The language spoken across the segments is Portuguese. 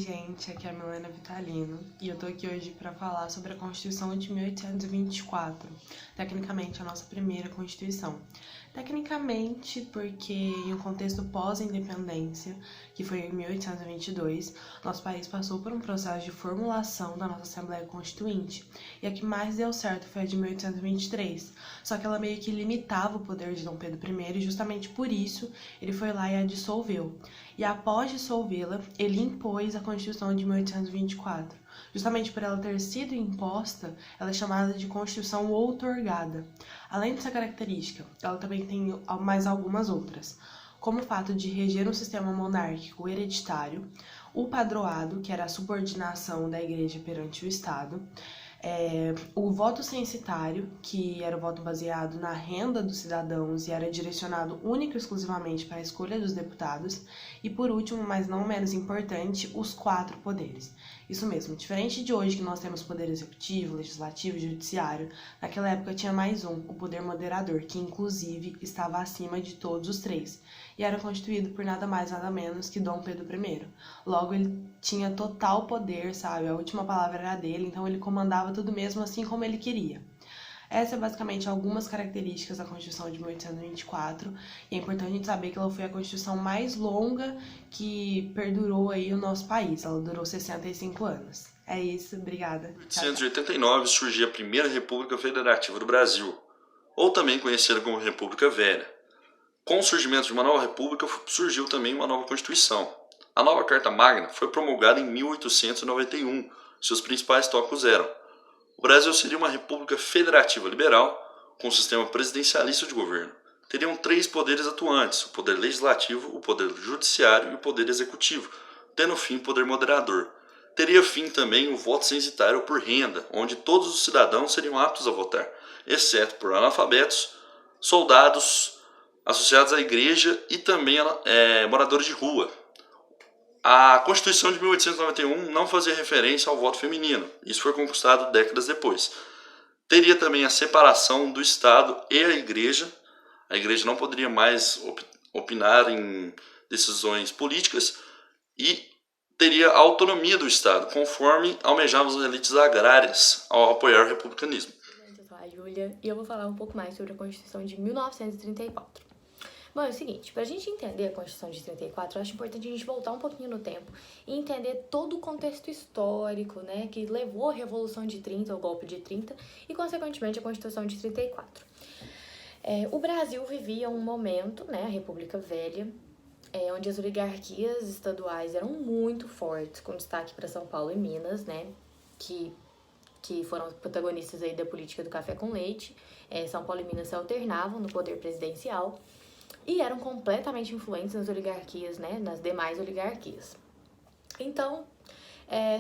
gente, aqui é a Milena Vitalino e eu tô aqui hoje para falar sobre a Constituição de 1824, tecnicamente a nossa primeira Constituição. Tecnicamente, porque em um contexto pós-independência, que foi em 1822, nosso país passou por um processo de formulação da nossa Assembleia Constituinte, e a que mais deu certo foi a de 1823, só que ela meio que limitava o poder de Dom Pedro I e justamente por isso ele foi lá e a dissolveu. E após dissolvê-la, ele impôs a Constituição de 1824. Justamente por ela ter sido imposta, ela é chamada de Constituição outorgada. Além dessa característica, ela também tem mais algumas outras, como o fato de reger um sistema monárquico hereditário, o padroado, que era a subordinação da Igreja perante o Estado, o voto censitário, que era o voto baseado na renda dos cidadãos e era direcionado única e exclusivamente para a escolha dos deputados, e por último, mas não menos importante, os 4 poderes. Isso mesmo, diferente de hoje que nós temos poder executivo, legislativo e judiciário, naquela época tinha mais um, o poder moderador, que inclusive estava acima de todos os 3, e era constituído por nada mais nada menos que Dom Pedro I. Logo, ele tinha total poder, sabe? A última palavra era dele, então ele comandava tudo mesmo assim como ele queria. Essa é basicamente algumas características da Constituição de 1824, e é importante a gente saber que ela foi a Constituição mais longa que perdurou aí o nosso país, ela durou 65 anos. É isso, obrigada. Em 1889 surgiu a primeira República Federativa do Brasil, ou também conhecida como República Velha. Com o surgimento de uma nova república, surgiu também uma nova Constituição. A nova Carta Magna foi promulgada em 1891. Seus principais tópicos eram: o Brasil seria uma república federativa liberal, com um sistema presidencialista de governo. Teriam 3 poderes atuantes: o poder legislativo, o poder judiciário e o poder executivo, tendo fim o poder moderador. Teria fim também o voto censitário por renda, onde todos os cidadãos seriam aptos a votar, exceto por analfabetos, soldados, associados à igreja e também moradores de rua. A Constituição de 1891 não fazia referência ao voto feminino, isso foi conquistado décadas depois. Teria também a separação do Estado e a igreja não poderia mais opinar em decisões políticas e teria a autonomia do Estado, conforme almejavam as elites agrárias ao apoiar o republicanismo. Eu sou a Júlia e eu vou falar um pouco mais sobre a Constituição de 1934. Bom, é o seguinte, pra gente entender a Constituição de 34, eu acho importante a gente voltar um pouquinho no tempo e entender todo o contexto histórico, né, que levou a Revolução de 30, o golpe de 30, e, consequentemente, a Constituição de 34. O Brasil vivia um momento, né, a República Velha, onde as oligarquias estaduais eram muito fortes, com destaque para São Paulo e Minas, né, que foram protagonistas aí da política do café com leite. São Paulo e Minas se alternavam no poder presidencial e eram completamente influentes nas oligarquias, né, nas demais oligarquias. Então,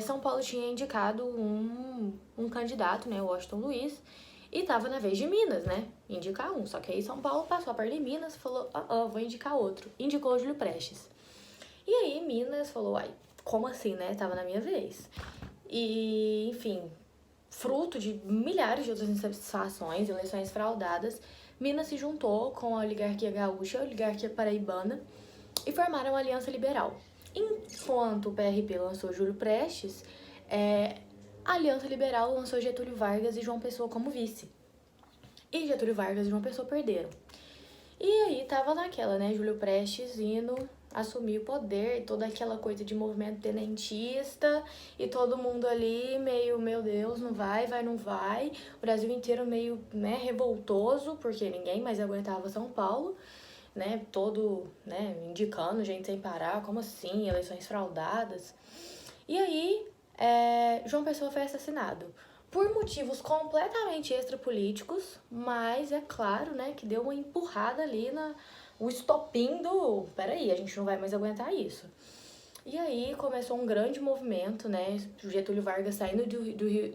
São Paulo tinha indicado um candidato, né, Washington Luiz, e estava na vez de Minas, né, indicar um. Só que aí São Paulo passou a perder Minas, falou, vou indicar outro. Indicou Júlio Prestes. E aí Minas falou, como assim, né, tava na minha vez. E, enfim, fruto de milhares de outras insatisfações, eleições fraudadas, Minas se juntou com a oligarquia gaúcha, a oligarquia paraibana, e formaram uma aliança liberal. Enquanto o PRP lançou Júlio Prestes, a aliança liberal lançou Getúlio Vargas e João Pessoa como vice. E Getúlio Vargas e João Pessoa perderam. E aí tava naquela, né, Júlio Prestes indo assumir o poder, toda aquela coisa de movimento tenentista, e todo mundo ali meio, meu Deus, não vai, não vai. O Brasil inteiro meio, né, revoltoso, porque ninguém mais aguentava São Paulo, né, todo, né, indicando gente sem parar, como assim, eleições fraudadas. E aí, João Pessoa foi assassinado por motivos completamente extrapolíticos, mas é claro, né, que deu uma empurrada ali o estopim do... Peraí, a gente não vai mais aguentar isso. E aí começou um grande movimento, né, Getúlio Vargas saindo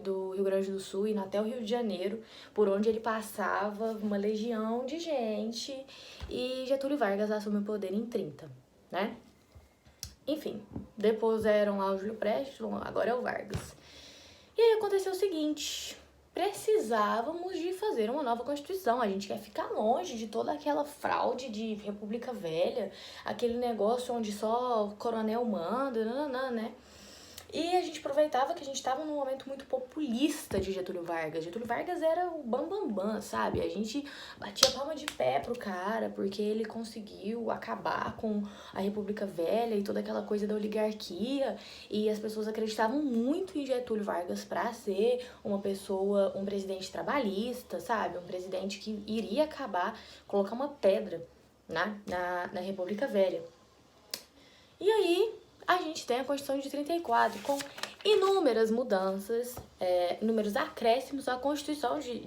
do Rio Grande do Sul, indo até o Rio de Janeiro, por onde ele passava, uma legião de gente, e Getúlio Vargas assume o poder em 30, né? Enfim, depois eram lá o Júlio Prestes, agora é o Vargas. E aí aconteceu o seguinte, precisávamos de fazer uma nova Constituição, a gente quer ficar longe de toda aquela fraude de República Velha, aquele negócio onde só coronel manda, né? E a gente aproveitava que a gente estava num momento muito populista de Getúlio Vargas. Getúlio Vargas era o bambambam, sabe? A gente batia palma de pé pro cara, porque ele conseguiu acabar com a República Velha e toda aquela coisa da oligarquia. E as pessoas acreditavam muito em Getúlio Vargas para ser uma pessoa, um presidente trabalhista, sabe? Um presidente que iria acabar, colocar uma pedra na República Velha. E aí, a gente tem a Constituição de 34, com inúmeras mudanças, inúmeros acréscimos à Constituição de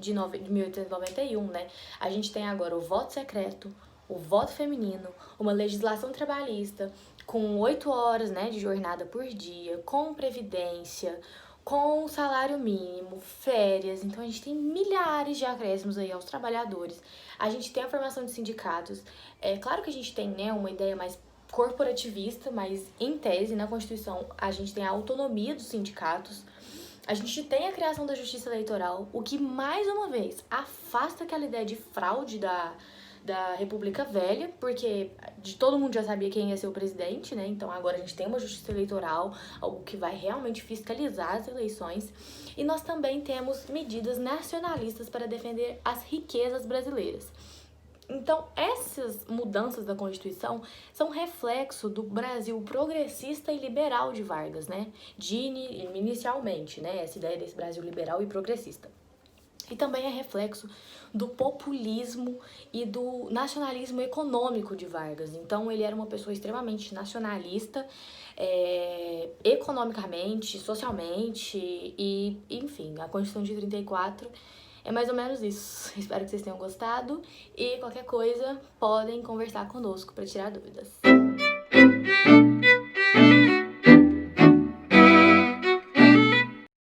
1891, né? A gente tem agora o voto secreto, o voto feminino, uma legislação trabalhista com 8 horas, né, de jornada por dia, com previdência, com salário mínimo, férias. Então a gente tem milhares de acréscimos aí aos trabalhadores. A gente tem a formação de sindicatos. É claro que a gente tem, né, uma ideia mais corporativista, mas em tese, na Constituição, a gente tem a autonomia dos sindicatos, a gente tem a criação da justiça eleitoral, o que, mais uma vez, afasta aquela ideia de fraude da República Velha, porque todo mundo já sabia quem ia ser o presidente, né? Então agora a gente tem uma justiça eleitoral, algo que vai realmente fiscalizar as eleições. E nós também temos medidas nacionalistas para defender as riquezas brasileiras. Então, essas mudanças da Constituição são reflexo do Brasil progressista e liberal de Vargas, né? Inicialmente, né? Essa ideia desse Brasil liberal e progressista. E também é reflexo do populismo e do nacionalismo econômico de Vargas. Então, ele era uma pessoa extremamente nacionalista, economicamente, socialmente, e, enfim, a Constituição de 34 é mais ou menos isso. Espero que vocês tenham gostado e qualquer coisa podem conversar conosco para tirar dúvidas.